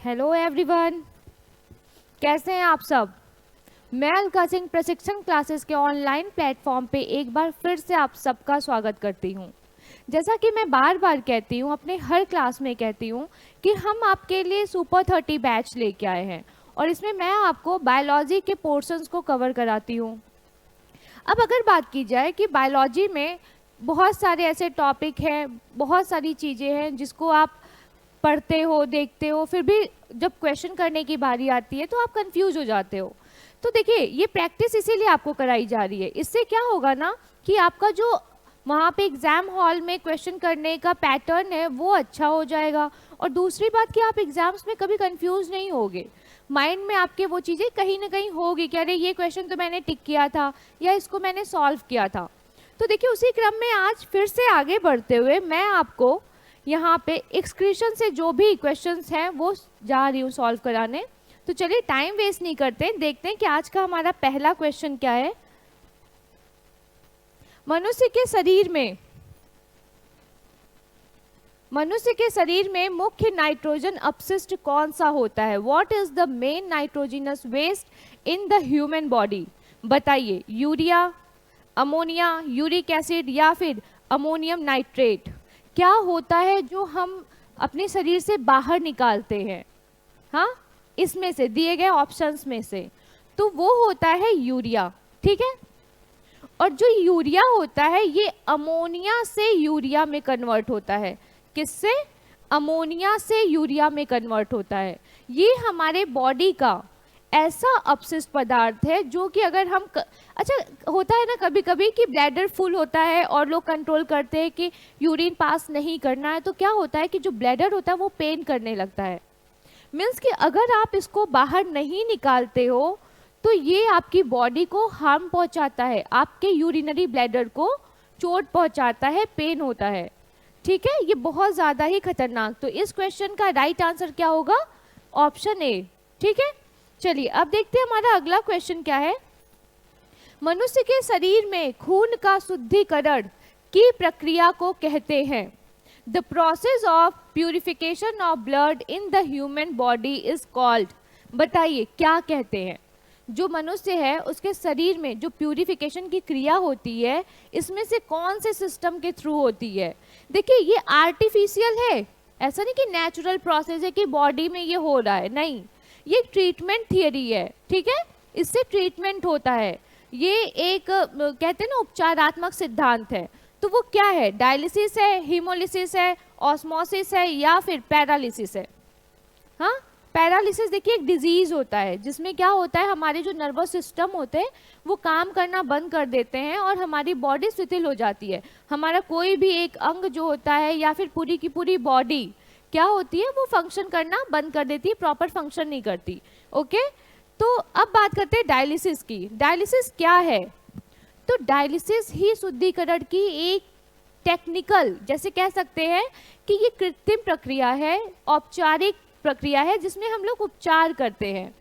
Hello everyone, कैसे हैं आप सब। मैं अलका सिंह प्रशिक्षण क्लासेस के ऑनलाइन प्लेटफॉर्म पे एक बार फिर से आप सबका स्वागत करती हूँ। जैसा कि मैं बार बार कहती हूँ, अपने हर क्लास में कहती हूँ कि हम आपके लिए सुपर 30 बैच लेके आए हैं और इसमें मैं आपको बायोलॉजी के पोर्शंस को कवर कराती हूँ। अब अगर बात की जाए कि बायोलॉजी में बहुत सारे ऐसे टॉपिक हैं, बहुत सारी चीज़ें हैं जिसको आप पढ़ते हो, देखते हो, फिर भी जब क्वेश्चन करने की बारी आती है तो आप कंफ्यूज हो जाते हो। तो देखिए, ये प्रैक्टिस इसीलिए आपको कराई जा रही है। इससे क्या होगा ना कि आपका जो वहाँ पे एग्ज़ाम हॉल में क्वेश्चन करने का पैटर्न है वो अच्छा हो जाएगा, और दूसरी बात कि आप एग्ज़ाम्स में कभी कंफ्यूज नहीं होगे। माइंड में आपके वो चीज़ें कहीं ना कहीं होगी कि अरे ये क्वेश्चन तो मैंने टिक किया था या इसको मैंने सॉल्व किया था। तो देखिए, उसी क्रम में आज फिर से आगे बढ़ते हुए मैं आपको यहाँ पे एक्सक्रीशन से जो भी क्वेश्चंस हैं वो जा रही हूँ सॉल्व कराने। तो चलिए टाइम वेस्ट नहीं करते, देखते हैं कि आज का हमारा पहला क्वेश्चन क्या है। मनुष्य के शरीर में मुख्य नाइट्रोजन अपशिष्ट कौन सा होता है? What is the main nitrogenous waste in the human body? बताइए, यूरिया, अमोनिया, यूरिक एसिड या फिर अमोनियम नाइट्रेट? क्या होता है जो हम अपने शरीर से बाहर निकालते हैं? हाँ, इसमें से दिए गए ऑप्शंस में से तो वो होता है यूरिया, ठीक है। और जो यूरिया होता है ये अमोनिया से यूरिया में कन्वर्ट होता है। किससे? अमोनिया से यूरिया में कन्वर्ट होता है। ये हमारे बॉडी का ऐसा अपशिष्ट पदार्थ है जो कि अगर हम अच्छा, होता है ना कभी कभी कि ब्लैडर फुल होता है और लोग कंट्रोल करते हैं कि यूरिन पास नहीं करना है, तो क्या होता है कि जो ब्लैडर होता है वो पेन करने लगता है। मीन्स कि अगर आप इसको बाहर नहीं निकालते हो तो ये आपकी बॉडी को हार्म पहुंचाता है, आपके यूरिनरी ब्लैडर को चोट पहुंचाता है, पेन होता है, ठीक है। ये बहुत ज़्यादा ही खतरनाक। तो इस क्वेश्चन का राइट आंसर क्या होगा? ऑप्शन ए, ठीक है। चलिए अब देखते हैं हमारा अगला क्वेश्चन क्या है। मनुष्य के शरीर में खून का शुद्धिकरण की प्रक्रिया को कहते हैं। The process of purification of blood in the human body is called. बताइए क्या कहते हैं? जो मनुष्य है उसके शरीर में जो प्यूरिफिकेशन की क्रिया होती है, इसमें से कौन से सिस्टम के थ्रू होती है? देखिए, ये आर्टिफिशियल है, ऐसा नहीं कि नेचुरल प्रोसेस है कि बॉडी में ये हो रहा है, नहीं। ये ट्रीटमेंट थियरी है, ठीक है। इससे ट्रीटमेंट होता है। ये एक कहते हैं ना उपचारात्मक सिद्धांत है। तो वो क्या है? डायलिसिस है, हीमोलिसिस है, ऑस्मोसिस है या फिर पैरालिसिस है? हाँ, पैरालिसिस देखिए एक डिजीज होता है जिसमें क्या होता है, हमारे जो नर्वस सिस्टम होते हैं वो काम करना बंद कर देते हैं और हमारी बॉडी शिथिल हो जाती है। हमारा कोई भी एक अंग जो होता है या फिर पूरी की पूरी बॉडी क्या होती है, वो फंक्शन करना बंद कर देती है, प्रॉपर फंक्शन नहीं करती। ओके, तो अब बात करते हैं डायलिसिस की। डायलिसिस क्या है? तो डायलिसिस ही शुद्धिकरण की एक टेक्निकल, जैसे कह सकते हैं कि ये कृत्रिम प्रक्रिया है, औपचारिक प्रक्रिया है जिसमें हम लोग उपचार करते हैं।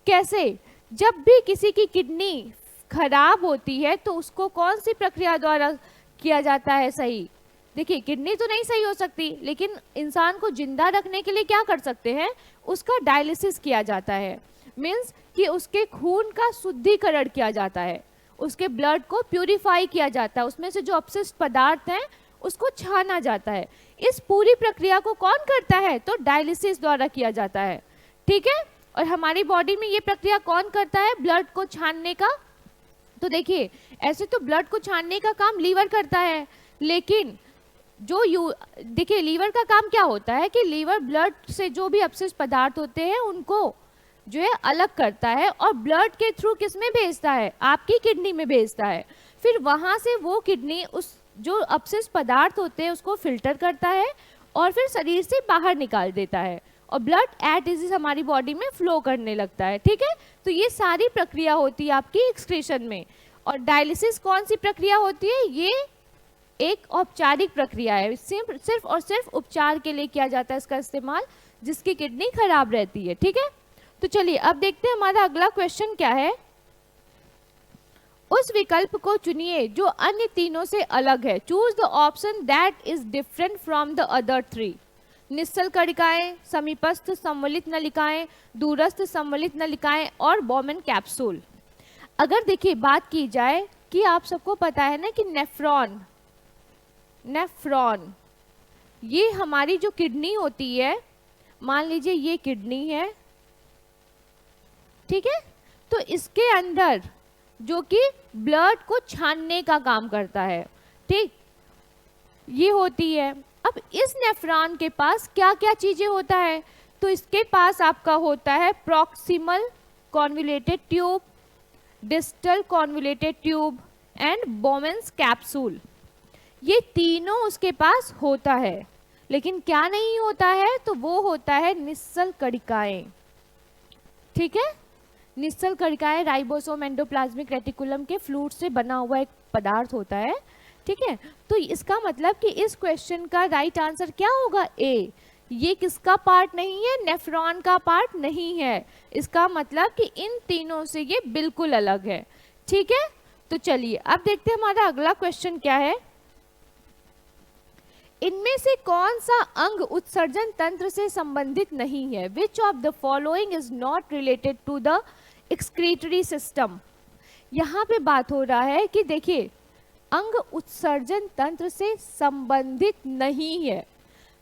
कैसे? जब भी किसी की किडनी खराब होती है तो उसको कौन सी प्रक्रिया द्वारा किया जाता है सही? देखिए, किडनी तो नहीं सही हो सकती, लेकिन इंसान को जिंदा रखने के लिए क्या कर सकते हैं? उसका डायलिसिस किया जाता है। मीन्स कि उसके खून का शुद्धिकरण किया जाता है, उसके ब्लड को प्यूरिफाई किया जाता है, उसमें से जो अपशिष्ट पदार्थ हैं उसको छाना जाता है। इस पूरी प्रक्रिया को कौन करता है? तो डायलिसिस द्वारा किया जाता है, ठीक है। और हमारी बॉडी में ये प्रक्रिया कौन करता है? ब्लड को छानने का। तो देखिए, ऐसे तो ब्लड को छानने का काम लीवर करता है, लेकिन देखिए लीवर का काम क्या होता है कि लीवर ब्लड से जो भी अपशिष्ट पदार्थ होते हैं उनको जो है अलग करता है और ब्लड के थ्रू किस में भेजता है? आपकी किडनी में भेजता है। फिर वहां से वो किडनी उस जो अपशिष्ट पदार्थ होते हैं उसको फिल्टर करता है और फिर शरीर से बाहर निकाल देता है और ब्लड एट इज हमारी बॉडी में फ्लो करने लगता है, ठीक है। तो ये सारी प्रक्रिया होती है आपकी एक्सक्रीशन में। और डायलिसिस कौन सी प्रक्रिया होती है? ये एक औपचारिक प्रक्रिया है, सिर्फ और सिर्फ उपचार के लिए किया जाता है इसका इस्तेमाल, जिसकी किडनी खराब रहती है, ठीक है। तो चलिए अब देखते हैं हमारा अगला क्वेश्चन क्या है। उस विकल्प को चुनिए जो अन्य तीनों से अलग है। Choose the option that is different from the other three. निश्चल कणिकाएं, समीपस्थ संवलित नलिकाएं, दूरस्थ संवलित नलिकाएं और बोमेन कैप्सूल। अगर देखिए बात की जाए कि आप सबको पता है ना कि नेफ्रॉन, नेफ्रॉन ये हमारी जो किडनी होती है, मान लीजिए ये किडनी है, ठीक है, तो इसके अंदर जो कि ब्लड को छानने का काम करता है, ठीक, ये होती है। अब इस नेफ्रॉन के पास क्या क्या चीजें होता है, तो इसके पास आपका होता है proximal convoluted tube, distal convoluted tube and Bowman's capsule. ये तीनों उसके पास होता है, लेकिन क्या नहीं होता है, तो वो होता है निश्चल कणिकाएं, ठीक है। निश्चल कणिकाएं राइबोसोम एंडोप्लाज्मिक रेटिकुलम के फ्लूइड से बना हुआ एक पदार्थ होता है, ठीक है। तो इसका मतलब कि इस क्वेश्चन का राइट आंसर क्या होगा, ए। ये किसका पार्ट नहीं है, नेफ्रॉन का पार्ट नहीं है। इसका मतलब कि इन तीनों से ये बिल्कुल अलग है, ठीक है। तो चलिए अब देखते हैं हमारा अगला क्वेश्चन क्या है। इनमें से कौन सा अंग उत्सर्जन तंत्र से संबंधित नहीं है? Which of the following is not related to the excretory system. यहाँ पे बात हो रहा है कि देखिए अंग उत्सर्जन तंत्र से संबंधित नहीं है।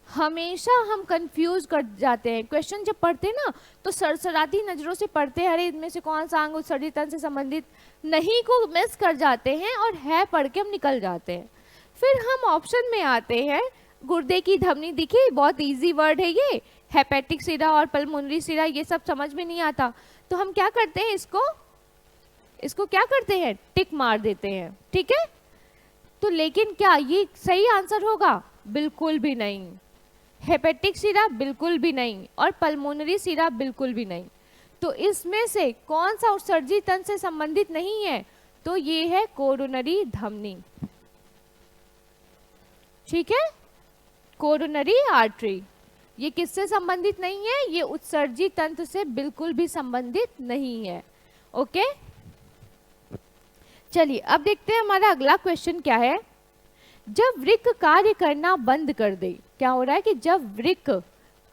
हमेशा हम कंफ्यूज कर जाते हैं, क्वेश्चन जब पढ़ते हैं ना तो सरसराती नजरों से पढ़ते हैं, अरे इनमें से कौन सा अंग उत्सर्जित तंत्र से संबंधित नहीं को मिस कर जाते हैं और है पढ़ के हम निकल जाते हैं। फिर हम ऑप्शन में आते हैं, गुर्दे की धमनी दिखी, बहुत इजी वर्ड है ये, हेपेटिक सिरा और पल्मोनरी सिरा, ये सब समझ में नहीं आता, तो हम क्या करते हैं, इसको क्या करते हैं, टिक मार देते हैं, ठीक है। तो लेकिन क्या ये सही आंसर होगा? बिल्कुल भी नहीं। हेपेटिक सिरा बिल्कुल भी नहीं और पल्मोनरी सिरा बिल्कुल भी नहीं। तो इसमें से कौन सा उत्सर्जित तंत्र से संबंधित नहीं है? तो ये है कोरोनरी धमनी, ठीक है, कोरोनरी आर्टरी। ये किससे संबंधित नहीं है? ये उत्सर्जित तंत्र से बिल्कुल भी संबंधित नहीं है, ओके। चलिए अब देखते हैं हमारा अगला क्वेश्चन क्या है। जब वृक्क कार्य करना बंद कर दे, क्या हो रहा है कि जब वृक्क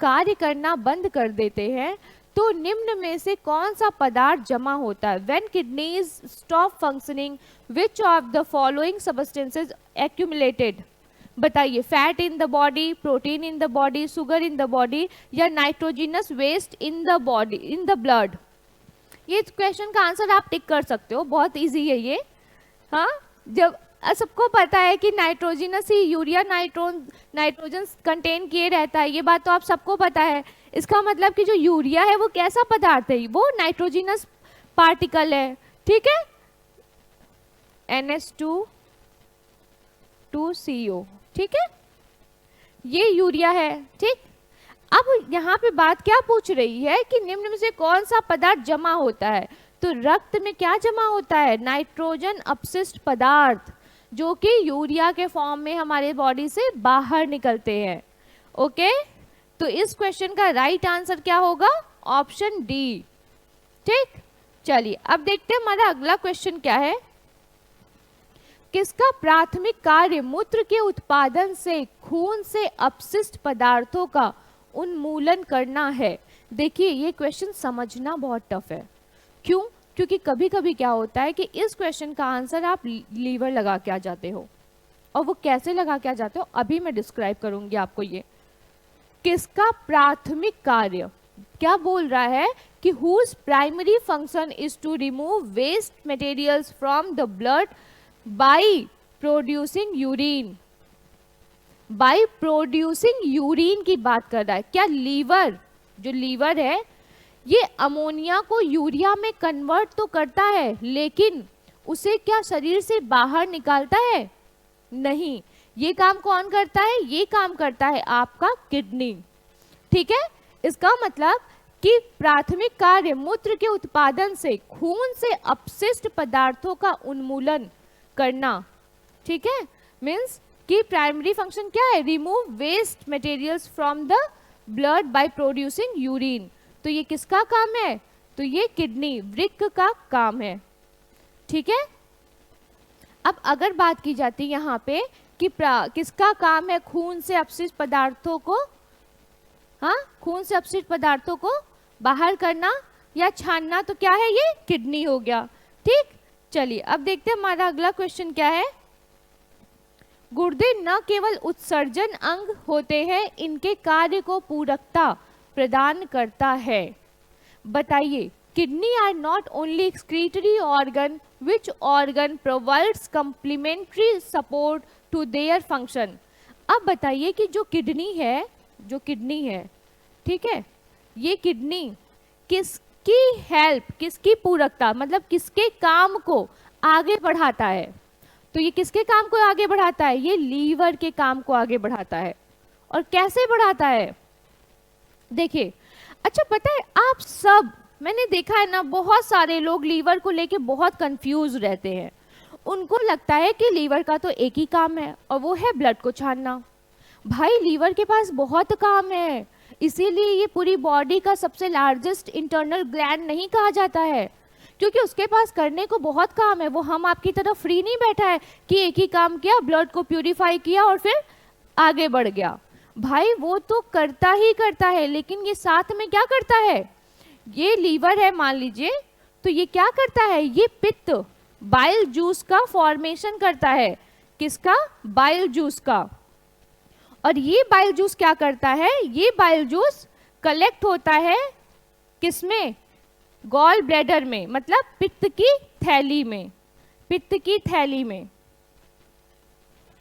कार्य करना बंद कर देते हैं तो निम्न में से कौन सा पदार्थ जमा होता है? When kidneys stop functioning, which of the following substances accumulated? बताइए, fat in the body, protein in the body, sugar in the body या nitrogenous waste in the body, in the blood. ये क्वेश्चन का answer आप tick कर सकते हो, बहुत easy है ये। हाँ, जब सबको पता है कि नाइट्रोजिनस ही यूरिया नाइट्रोजन कंटेन किए रहता है, ये बात तो आप सबको पता है। इसका मतलब कि जो यूरिया है वो कैसा पदार्थ है? वो नाइट्रोजिनस पार्टिकल है, ठीक है, NH2CO, ठीक है, ये यूरिया है, ठीक। अब यहाँ पे बात क्या पूछ रही है कि निम्न में से कौन सा पदार्थ जमा होता है? तो रक्त में क्या जमा होता है? नाइट्रोजन अपशिष्ट पदार्थ, जो कि यूरिया के फॉर्म में हमारे बॉडी से बाहर निकलते हैं, ओके। तो इस क्वेश्चन का राइट आंसर क्या होगा? ऑप्शन डी, ठीक। चलिए अब देखते हैं हमारा अगला क्वेश्चन क्या है। किसका प्राथमिक कार्य मूत्र के उत्पादन से खून से अपशिष्ट पदार्थों का उन्मूलन करना है? देखिए ये क्वेश्चन समझना बहुत टफ है। क्यों? क्योंकि कभी कभी क्या होता है कि इस क्वेश्चन का आंसर आप लीवर लगा के आ जाते हो, और वो कैसे लगा के आ जाते हो अभी मैं डिस्क्राइब करूंगी आपको। ये किसका प्राथमिक कार्य, क्या बोल रहा है कि whose primary function is to remove waste materials from the blood by producing urine. By producing urine की बात कर रहा है। क्या लीवर, जो लीवर है ये अमोनिया को यूरिया में कन्वर्ट तो करता है, लेकिन उसे क्या शरीर से बाहर निकालता है? नहीं। ये काम कौन करता है? ये काम करता है आपका किडनी, ठीक है। इसका मतलब कि प्राथमिक कार्य मूत्र के उत्पादन से खून से अपशिष्ट पदार्थों का उन्मूलन करना, ठीक है। मीन्स कि प्राइमरी फंक्शन क्या है? Remove waste materials from the blood by producing urine. तो ये किसका काम है? तो ये किडनी, वृक्क का काम है, ठीक है। अब अगर बात की जाती है यहाँ पे कि किसका काम है खून से अपशिष्ट पदार्थों को हाँ, खून से अपशिष्ट पदार्थों को बाहर करना या छानना, तो क्या है ये, किडनी हो गया। ठीक, चलिए अब देखते हैं हमारा अगला क्वेश्चन क्या है। गुर्दे न केवल उत्सर्जन अंग होते हैं, इनके कार्य को पूरकता प्रदान करता है। बताइए, kidney are not only excretory organ, which organ provides complementary support to their function. अब बताइए कि जो किडनी है, ठीक है, ये किडनी किसकी हेल्प, किसकी पूरकता, मतलब किसके काम को आगे बढ़ाता है। तो ये किसके काम को आगे बढ़ाता है, ये लीवर के काम को आगे बढ़ाता है। और कैसे बढ़ाता है, देखिए, अच्छा पता है आप सब, मैंने देखा है ना, बहुत सारे लोग लीवर को लेके बहुत कंफ्यूज रहते हैं। उनको लगता है कि लीवर का तो एक ही काम है और वो है ब्लड को छानना। भाई लीवर के पास बहुत काम है, इसीलिए ये पूरी बॉडी का सबसे लार्जेस्ट इंटरनल ग्लैंड नहीं कहा जाता है, क्योंकि उसके पास करने को बहुत काम है। वो हम आपकी तरह फ्री नहीं बैठा है कि एक ही काम किया, ब्लड को प्यूरिफाई किया और फिर आगे बढ़ गया। भाई वो तो करता ही करता है, लेकिन ये साथ में क्या करता है, ये लीवर है मान लीजिए, तो ये क्या करता है, ये पित्त बाइल जूस का फॉर्मेशन करता है। किसका, बाइल जूस का। और ये बाइल जूस क्या करता है, ये बाइल जूस कलेक्ट होता है किसमें, गॉल ब्लैडर में, मतलब पित्त की थैली में, पित्त की थैली में।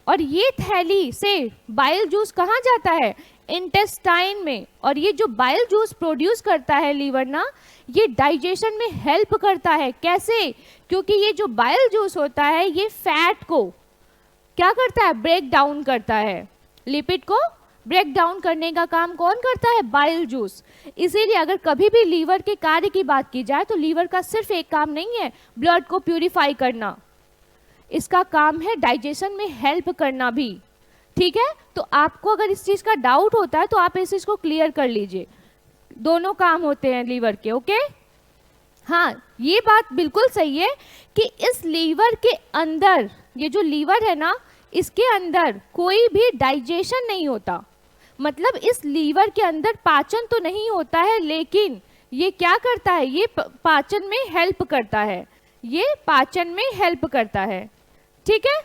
और ये थैली से बाइल जूस कहाँ जाता है, इंटेस्टाइन में। और ये जो बाइल जूस प्रोड्यूस करता है लीवर ना, ये डाइजेशन में हेल्प करता है। कैसे, क्योंकि ये जो बाइल जूस होता है ये फैट को क्या करता है, ब्रेक डाउन करता है। लिपिड को ब्रेक डाउन करने का काम कौन करता है, बाइल जूस। इसीलिए अगर कभी भी लीवर के कार्य की बात की जाए तो लीवर का सिर्फ एक काम नहीं है ब्लड को प्यूरिफाई करना, इसका काम है डाइजेशन में हेल्प करना भी। ठीक है, तो आपको अगर इस चीज का डाउट होता है तो आप इस चीज को क्लियर कर लीजिए, दोनों काम होते हैं लीवर के। ओके, हाँ ये बात बिल्कुल सही है कि इस लीवर के अंदर, ये जो लीवर है ना, इसके अंदर कोई भी डाइजेशन नहीं होता। मतलब इस लीवर के अंदर पाचन तो नहीं होता है, लेकिन ये क्या करता है, ये पाचन में हेल्प करता है, ये पाचन में हेल्प करता है। ठीक है,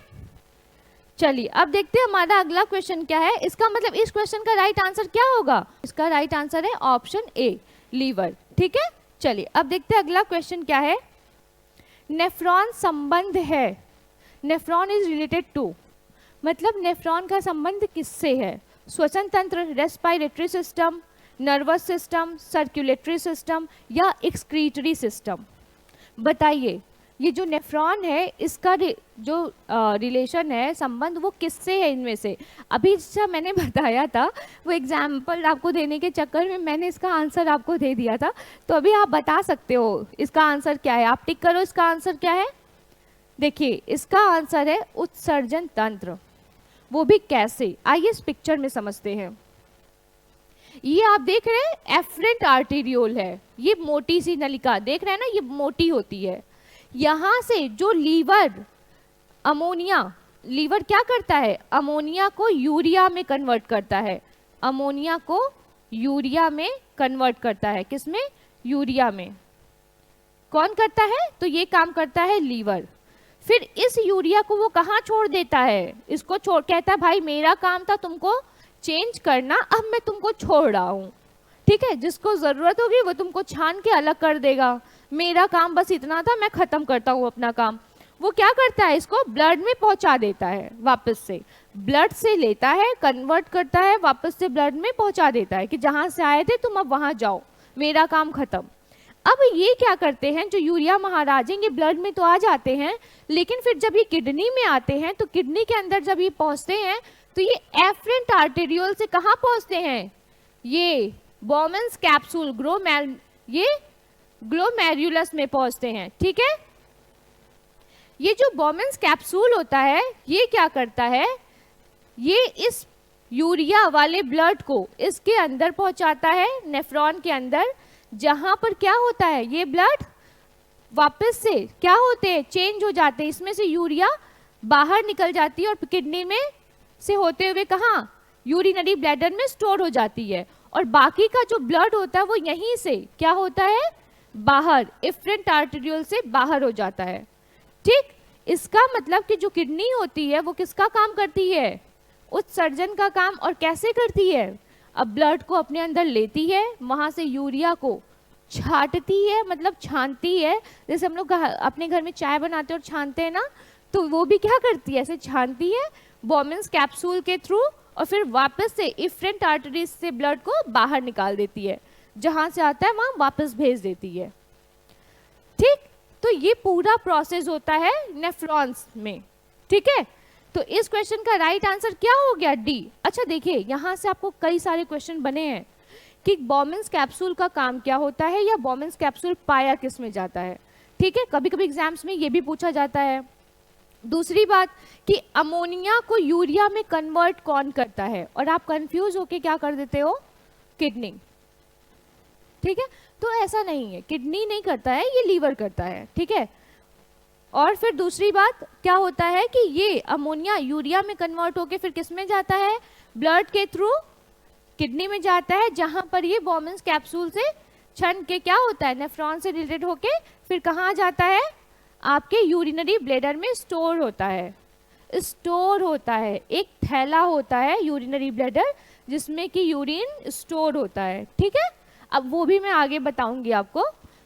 चलिए अब देखते हैं हमारा अगला क्वेश्चन क्या है। इसका मतलब इस क्वेश्चन का राइट आंसर क्या होगा, इसका राइट आंसर है ऑप्शन ए, लीवर। ठीक है, चलिए अब देखते हैं अगला क्वेश्चन क्या है। नेफ्रॉन संबंध है, नेफ्रॉन इज रिलेटेड टू, मतलब नेफ्रॉन का संबंध किससे है, श्वसन तंत्र, respiratory system, nervous system, circulatory system या एक्सक्रीटरी सिस्टम। बताइए ये जो नेफ्रॉन है इसका जो रिलेशन है, संबंध, वो किससे है इनमें से। अभी जैसा मैंने बताया था, वो एग्जाम्पल आपको देने के चक्कर में मैंने इसका आंसर आपको दे दिया था, तो अभी आप बता सकते हो इसका आंसर क्या है। आप टिक करो, इसका आंसर क्या है। देखिए इसका आंसर है उत्सर्जन तंत्र। वो भी कैसे, आइए इस पिक्चर में समझते हैं। ये आप देख रहे हैं एफरेंट आर्टेरियोल है, ये मोटी सी नलिका देख रहे हैं ना, ये मोटी होती है। यहाँ से जो लीवर अमोनिया, लीवर क्या करता है, अमोनिया को यूरिया में कन्वर्ट करता है, अमोनिया को यूरिया में कन्वर्ट करता है। किसमें, यूरिया में। कौन करता है, तो ये काम करता है लीवर। फिर इस यूरिया को वो कहाँ छोड़ देता है, इसको छोड़, कहता है भाई मेरा काम था तुमको चेंज करना, अब मैं तुमको छोड़ रहा हूँ। ठीक है, जिसको जरूरत होगी वो तुमको छान के अलग कर देगा, मेरा काम बस इतना था, मैं खत्म करता हूँ अपना काम। वो क्या करता है, इसको ब्लड में पहुंचा देता है, वापस से ब्लड से लेता है, कन्वर्ट करता है, वापस से ब्लड में पहुंचा देता है कि जहां से आए थे तुम अब वहां जाओ, मेरा काम खत्म। अब ये क्या करते हैं, जो यूरिया महाराज हैं ये ब्लड में तो आ जाते हैं, लेकिन फिर जब ये किडनी में आते हैं तो किडनी के अंदर जब ये पहुंचते हैं तो ये एफरेंट आर्टेरियोल से कहाँ पहुंचते हैं, ये बोमेन्स कैप्सूल ये ग्लोमेरुलस में पहुंचते हैं। ठीक है, ये जो बोमेन्स कैप्सूल होता है ये क्या करता है, ये इस यूरिया वाले ब्लड को इसके अंदर पहुंचाता है, नेफ्रॉन के अंदर, जहां पर क्या होता है, ये ब्लड वापस से क्या होते हैं, चेंज हो जाते हैं, इसमें से यूरिया बाहर निकल जाती है और किडनी में से होते हुए कहाँ, यूरिनरी ब्लैडर में स्टोर हो जाती है। और बाकी का जो ब्लड होता है वो यहीं से क्या होता है, बाहर, इफरेंट आर्टेरियोल से बाहर हो जाता है। ठीक, इसका मतलब कि जो किडनी होती है वो किसका काम करती है, उत्सर्जन का काम। और कैसे करती है, अब ब्लड को अपने अंदर लेती है, वहां से यूरिया को छांटती है, मतलब छानती है, जैसे हम लोग अपने घर में चाय बनाते हैं और छानते हैं ना, तो वो भी क्या करती है, ऐसे छानती है बोमेंस कैप्सूल के थ्रू, और फिर वापस से इफरेंट आर्टरीज से ब्लड को बाहर निकाल देती है, जहां से आता है वहां वापस भेज देती है। ठीक, तो ये पूरा प्रोसेस होता है नेफ्रॉन्स में। ठीक है, तो इस क्वेश्चन का राइट आंसर क्या हो गया, डी। अच्छा देखिए, यहां से आपको कई सारे क्वेश्चन बने हैं कि बोमेंस कैप्सूल का काम क्या होता है, या बोमेंस कैप्सूल पाया किस में जाता है। ठीक है, कभी कभी एग्जाम्स में ये भी पूछा जाता है। दूसरी बात कि अमोनिया को यूरिया में कन्वर्ट कौन करता है, और आप कंफ्यूज होके क्या कर देते हो, किडनी। ठीक है, तो ऐसा नहीं है, किडनी नहीं करता है, ये लीवर करता है। ठीक है, और फिर दूसरी बात क्या होता है कि ये अमोनिया यूरिया में कन्वर्ट होके फिर किस में जाता है, ब्लड के थ्रू किडनी में जाता है, जहां पर ये बोमेंस कैप्सूल से छन के क्या होता है, नेफ्रॉन से रिलेटेड होके फिर कहाँ जाता है, आपके यूरिनरी ब्लैडर में स्टोर होता है। स्टोर होता है, एक थैला होता है यूरिनरी ब्लैडर जिसमें कि यूरिन स्टोर होता है। ठीक है, अब वो भी मैं आगे बताऊंगी आपको।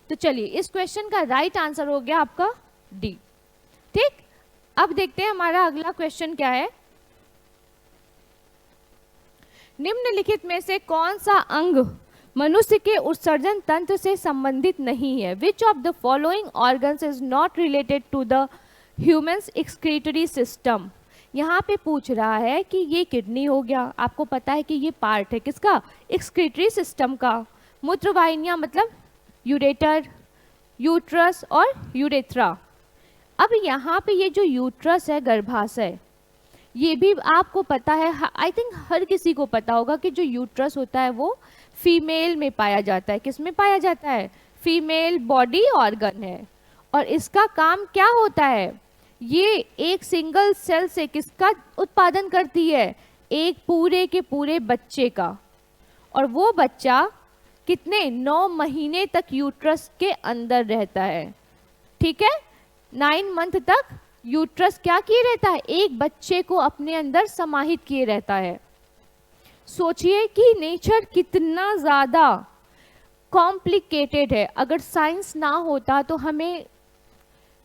तो चलिए, इस क्वेश्चन का राइट आंसर हो गया आपका डी। ठीक, अब देखते हैं हमारा अगला क्वेश्चन क्या है। निम्नलिखित में से कौन सा अंग मनुष्य के उत्सर्जन तंत्र से संबंधित नहीं है। Which of the following organs is not related to the humans excretory system. यहाँ पे पूछ रहा है कि ये किडनी हो गया, आपको पता है कि ये पार्ट है किसका, एक्सक्रीटरी सिस्टम का। मूत्रवाहिनियाँ मतलब यूरेटर, यूट्रस और यूरेथ्रा। अब यहाँ पे ये जो यूट्रस है, गर्भाशय, ये भी आपको पता है, आई थिंक हर किसी को पता होगा कि जो यूट्रस होता है वो फीमेल में पाया जाता है। किस में पाया जाता है, फीमेल बॉडी ऑर्गन है। और इसका काम क्या होता है, ये एक सिंगल सेल से किसका उत्पादन करती है, एक पूरे के पूरे बच्चे का। और वो बच्चा कितने 9 महीने तक यूट्रस के अंदर रहता है। ठीक है, 9 मंथ तक यूट्रस क्या किए रहता है, एक बच्चे को अपने अंदर समाहित किए रहता है। सोचिए कि नेचर कितना ज़्यादा कॉम्प्लिकेटेड है। अगर साइंस ना होता तो हमें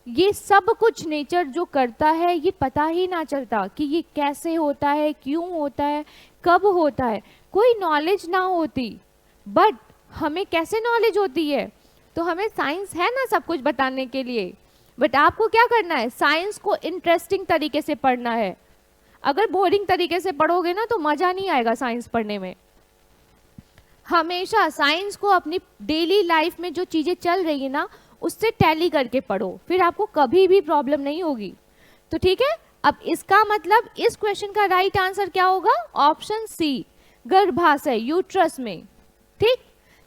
ये सब कुछ नेचर जो करता है ये पता ही ना चलता कि ये कैसे होता है, क्यों होता है, कब होता है, कोई नॉलेज ना होती। बट हमें कैसे नॉलेज होती है, तो हमें साइंस है ना सब कुछ बताने के लिए। बट आपको क्या करना है, साइंस को इंटरेस्टिंग तरीके से पढ़ना है। अगर बोरिंग तरीके से पढ़ोगे ना तो मज़ा नहीं आएगा साइंस पढ़ने में। हमेशा साइंस को अपनी डेली लाइफ में जो चीज़ें चल रही है ना उससे टैली करके पढ़ो, फिर आपको कभी भी प्रॉब्लम नहीं होगी। तो ठीक है, अब इसका मतलब इस क्वेश्चन का राइट आंसर क्या होगा, ऑप्शन सी, गर्भाशय, यूट्रस में। ठीक,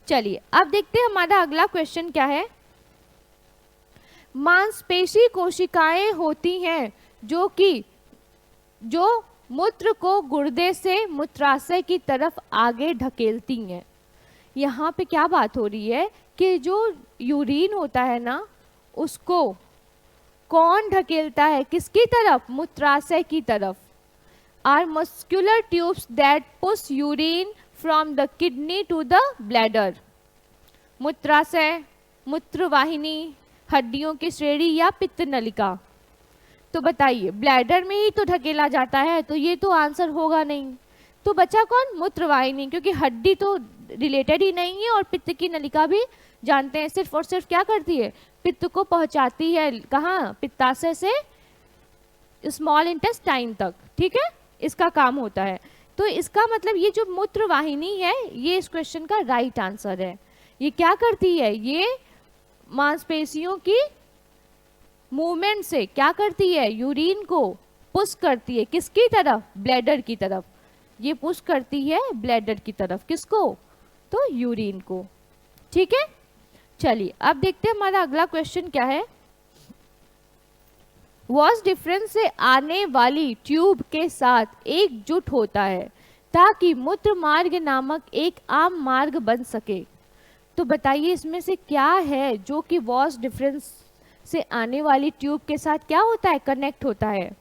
चलिए अब देखते हैं हमारा अगला क्वेश्चन क्या है। मांसपेशी कोशिकाएं होती हैं जो मूत्र को गुर्दे से मूत्राशय की तरफ आगे ढकेलती हैं। यहाँ पे क्या बात हो रही है कि जो यूरिन होता है ना उसको कौन ढकेलता है, किसकी तरफ, मूत्राशय की तरफ। Are muscular tubes that push urine from the kidney to the bladder. मूत्राशय, मूत्रवाहिनी, हड्डियों की श्रेणी या पित्त नलिका। तो बताइए, ब्लैडर में ही तो ढकेला जाता है, तो ये तो आंसर होगा नहीं। तो बचा कौन, मूत्रवाहिनी, क्योंकि हड्डी तो रिलेटेड ही नहीं है और पित्त की नलिका भी जानते हैं सिर्फ और सिर्फ क्या करती है, पित्त को पहुंचाती है कहाँ, पित्ताशय से स्मॉल इंटेस्टाइन तक। ठीक है, इसका काम होता है। तो इसका मतलब ये जो मूत्रवाहिनी है ये इस क्वेश्चन का राइट आंसर है। ये क्या करती है, ये मांसपेशियों की मूवमेंट से क्या करती है, यूरिन को पुश करती है, किसकी तरफ, ब्लैडर की तरफ। ये पुश करती है ब्लैडर की तरफ, किसको, तो यूरिन को। ठीक है, चलिए अब देखते हैं हमारा अगला क्वेश्चन क्या है। वॉस डिफरेंस से आने वाली ट्यूब के साथ एकजुट होता है। ताकि मूत्र मार्ग नामक एक आम मार्ग बन सके। तो बताइए इसमें से क्या है जो कि वॉस डिफरेंस से आने वाली ट्यूब के साथ क्या होता है, कनेक्ट होता है।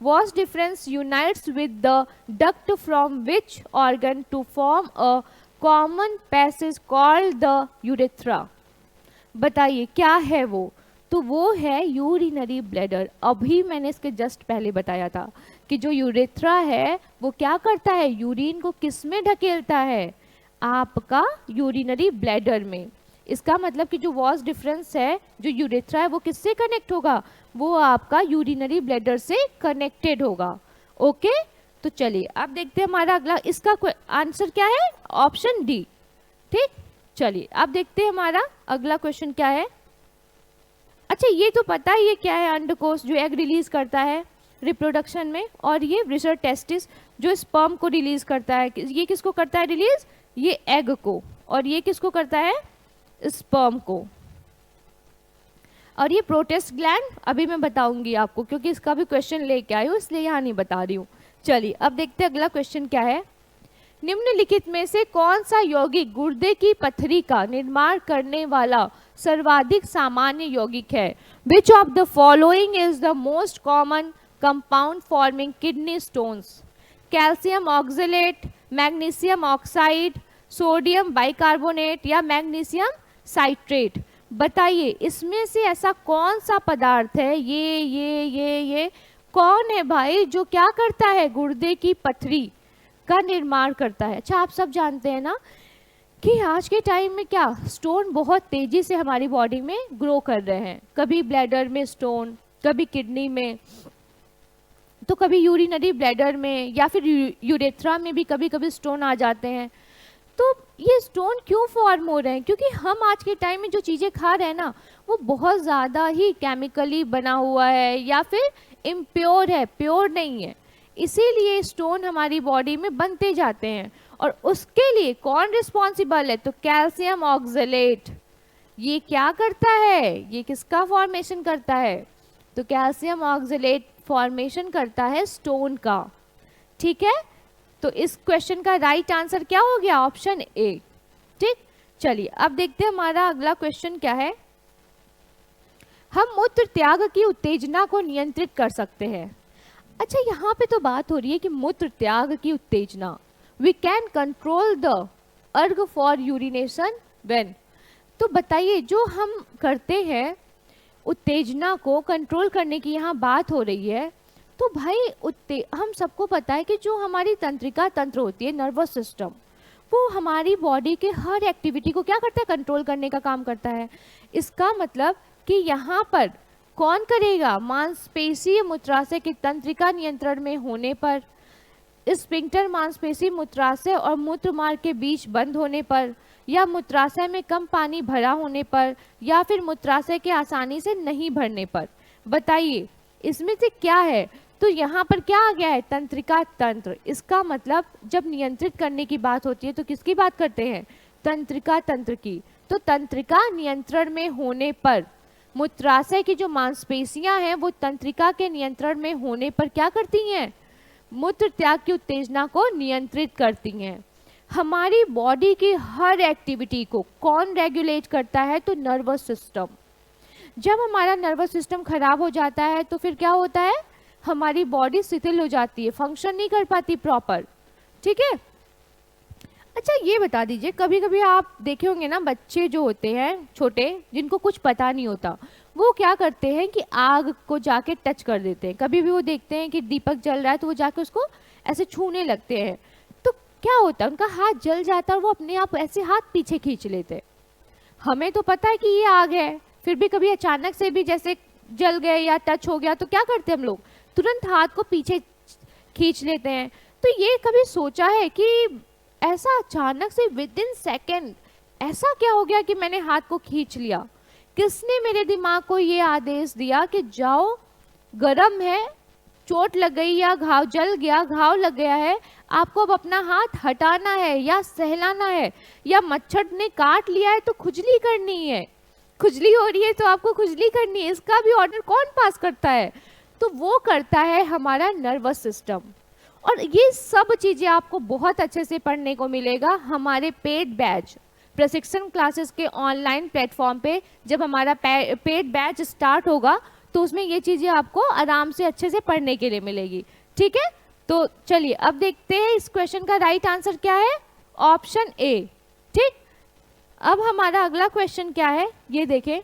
Vas deferens unites with the duct from which organ to form a common passage called the urethra. बताइए क्या है वो, तो वो है यूरिनरी ब्लैडर। अभी मैंने इसके जस्ट पहले बताया था कि जो यूरेथ्रा है वो क्या करता है, यूरिन को किस में ढकेलता है, आपका यूरिनरी ब्लैडर में। इसका मतलब कि जो वॉस डिफरेंस है, जो यूरेथ्रा है वो किससे कनेक्ट होगा, वो आपका यूरिनरी ब्लैडर से कनेक्टेड होगा। ओके, तो चलिए अब देखते हैं हमारा अगला, इसका आंसर क्या है, ऑप्शन डी। ठीक, चलिए अब देखते हैं हमारा अगला क्वेश्चन क्या है। अच्छा ये तो पता ही है क्या है, अंडकोश जो एग रिलीज करता है रिप्रोडक्शन में, और ये वृषण टेस्टिस जो स्पर्म को रिलीज करता है। ये किसको करता है रिलीज, ये एग को, और ये किसको करता है, स्पर्म को। और ये प्रोटेस्ट ग्लैंड अभी मैं बताऊंगी आपको, क्योंकि इसका भी क्वेश्चन लेके आई हूँ इसलिए यहाँ नहीं बता रही हूँ। चलिए अब देखते हैं अगला क्वेश्चन क्या है। निम्नलिखित में से कौन सा यौगिक गुर्दे की पथरी का निर्माण करने वाला सर्वाधिक सामान्य यौगिक है। Which of the following is the most common compound forming kidney stones. Calcium oxalate, magnesium oxide, sodium bicarbonate या मैग्नीशियम साइट्रेट। बताइए इसमें से ऐसा कौन सा पदार्थ है, ये कौन है भाई जो क्या करता है, गुर्दे की पथरी का निर्माण करता है। अच्छा आप सब जानते हैं ना कि आज के टाइम में क्या स्टोन बहुत तेजी से हमारी बॉडी में ग्रो कर रहे हैं। कभी ब्लैडर में स्टोन, कभी किडनी में, तो कभी यूरिनरी ब्लैडर में, या फिर यूरेथ्रा में भी कभी कभी स्टोन आ जाते हैं। तो ये स्टोन क्यों फॉर्म हो रहे हैं, क्योंकि हम आज के टाइम में जो चीज़ें खा रहे हैं ना वो बहुत ज़्यादा ही केमिकली बना हुआ है, या फिर इम्प्योर है, प्योर नहीं है। इसीलिए स्टोन हमारी बॉडी में बनते जाते हैं। और उसके लिए कौन रिस्पॉन्सिबल है, तो कैल्शियम ऑक्जेलेट। ये क्या करता है, ये किसका फॉर्मेशन करता है, तो कैल्शियम ऑक्जेलेट फॉर्मेशन करता है स्टोन का। ठीक है, तो इस क्वेश्चन का राइट आंसर क्या हो गया, ऑप्शन ए। ठीक, चलिए अब देखते हैं हमारा अगला क्वेश्चन क्या है। हम मूत्र त्याग की उत्तेजना को नियंत्रित कर सकते हैं। अच्छा यहाँ पे तो बात हो रही है कि मूत्र त्याग की उत्तेजना, वी कैन कंट्रोल द अर्ग फॉर यूरिनेशन व्हेन। तो बताइए जो हम करते हैं उत्तेजना को कंट्रोल करने की यहाँ बात हो रही है। तो भाई हम सबको पता है कि जो हमारी तंत्रिका तंत्र होती है, नर्वस सिस्टम, वो हमारी बॉडी के हर एक्टिविटी को क्या करता है, कंट्रोल करने का काम करता है। इसका मतलब कि यहाँ पर कौन करेगा, मांसपेशीय मूत्राशय की तंत्रिका नियंत्रण में होने पर, स्फिंक्टर मांसपेशी मूत्राशय और मूत्र मार्ग के बीच बंद होने पर, या मूत्राशय में कम पानी भरा होने पर, या फिर मूत्राशय के आसानी से नहीं भरने पर। बताइए इसमें से क्या है, तो यहाँ पर क्या आ गया है, तंत्रिका तंत्र। इसका मतलब जब नियंत्रित करने की बात होती है तो किसकी बात करते हैं, तंत्रिका तंत्र की। तो तंत्रिका नियंत्रण में होने पर मूत्राशय की जो मांसपेशियां हैं वो तंत्रिका के नियंत्रण में होने पर क्या करती हैं, मूत्र त्याग की उत्तेजना को नियंत्रित करती हैं। हमारी बॉडी की हर एक्टिविटी को कौन रेगुलेट करता है, तो नर्वस सिस्टम। जब हमारा नर्वस सिस्टम खराब हो जाता है तो फिर क्या होता है, हमारी बॉडी शिथिल हो जाती है, फंक्शन नहीं कर पाती प्रॉपर। ठीक है, अच्छा ये बता दीजिए, कभी कभी आप देखे होंगे ना बच्चे जो होते हैं छोटे, जिनको कुछ पता नहीं होता, वो क्या करते हैं कि आग को जाके टच कर देते हैं। कभी भी वो देखते हैं कि दीपक जल रहा है तो वो जाके उसको ऐसे छूने लगते हैं, तो क्या होता है, उनका हाथ जल जाता है और वो अपने आप ऐसे हाथ पीछे खींच लेते हैं। हमें तो पता है कि ये आग है, फिर भी कभी अचानक से भी जैसे जल गए या टच हो गया तो क्या करते हैं हम लोग, तुरंत हाथ को पीछे खींच लेते हैं। तो ये कभी सोचा है कि ऐसा अचानक से विद इन सेकेंड ऐसा क्या हो गया कि मैंने हाथ को खींच लिया, किसने मेरे दिमाग को ये आदेश दिया कि जाओ, गरम है, चोट लग गई या घाव जल गया, घाव लग गया है, आपको अब अपना हाथ हटाना है या सहलाना है, या मच्छर ने काट लिया है तो खुजली करनी है, खुजली हो रही है तो आपको खुजली करनी है। इसका भी ऑर्डर कौन पास करता है, तो वो करता है हमारा नर्वस सिस्टम। और ये सब चीज़ें आपको बहुत अच्छे से पढ़ने को मिलेगा हमारे पेड बैच प्रशिक्षण क्लासेस के ऑनलाइन प्लेटफॉर्म पे। जब हमारा पेड बैच स्टार्ट होगा तो उसमें ये चीज़ें आपको आराम से अच्छे से पढ़ने के लिए मिलेगी, ठीक है। तो चलिए अब देखते हैं इस क्वेश्चन का राइट आंसर क्या है, ऑप्शन ए, ठीक। अब हमारा अगला क्वेश्चन क्या है, ये देखें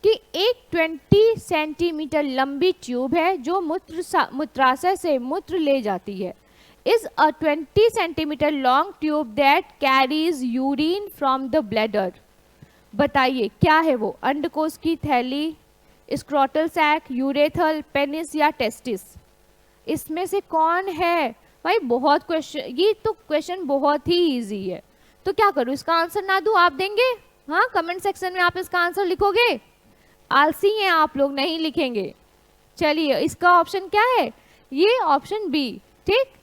कि एक 20 सेंटीमीटर लंबी ट्यूब है जो मूत्राशय से मूत्र ले जाती है। Is a 20 centimetre long tube that carries urine from the bladder. बताइए क्या है वो, अंडकोश की थैली, स्क्रोटल सैक, यूरेथल, पेनिस या टेस्टिस। इसमें से कौन है भाई, बहुत क्वेश्चन, ये तो क्वेश्चन बहुत ही इजी है। तो क्या करूं, इसका आंसर ना दूं, आप देंगे, हाँ कमेंट सेक्शन में आप इसका आंसर लिखोगे। आलसी हैं आप लोग, नहीं लिखेंगे। चलिए इसका ऑप्शन क्या है, ये ऑप्शन बी, ठीक।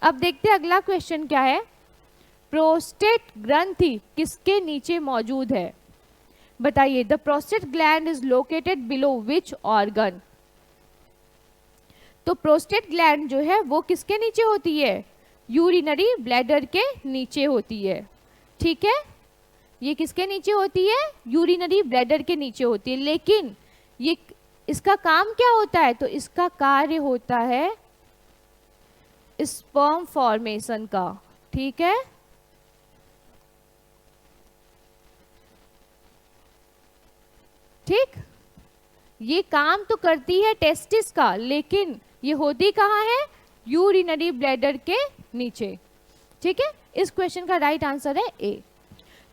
अब देखते हैं अगला क्वेश्चन क्या है, प्रोस्टेट ग्रंथि किसके नीचे मौजूद है। बताइए the prostate gland is located below which organ. तो प्रोस्टेट ग्लैंड जो है वो किसके नीचे होती है, यूरिनरी ब्लैडर के नीचे होती है, ठीक है। ये किसके नीचे होती है, यूरिनरी ब्लैडर के नीचे होती है। लेकिन ये इसका काम क्या होता है, तो इसका कार्य होता है स्पर्म फॉर्मेशन का, ठीक है। ठीक, ये काम तो करती है टेस्टिस का, लेकिन ये होती कहाँ है, यूरिनरी ब्लैडर के नीचे, ठीक है। इस क्वेश्चन का राइट आंसर है ए।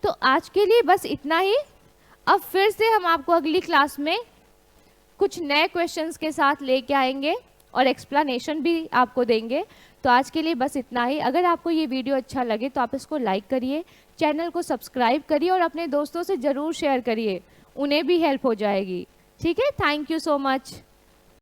तो आज के लिए बस इतना ही। अब फिर से हम आपको अगली क्लास में कुछ नए क्वेश्चंस के साथ लेके आएंगे और एक्सप्लेनेशन भी आपको देंगे। तो आज के लिए बस इतना ही। अगर आपको ये वीडियो अच्छा लगे तो आप इसको लाइक करिए, चैनल को सब्सक्राइब करिए और अपने दोस्तों से ज़रूर शेयर करिए, उन्हें भी हेल्प हो जाएगी, ठीक है। Thank you so much.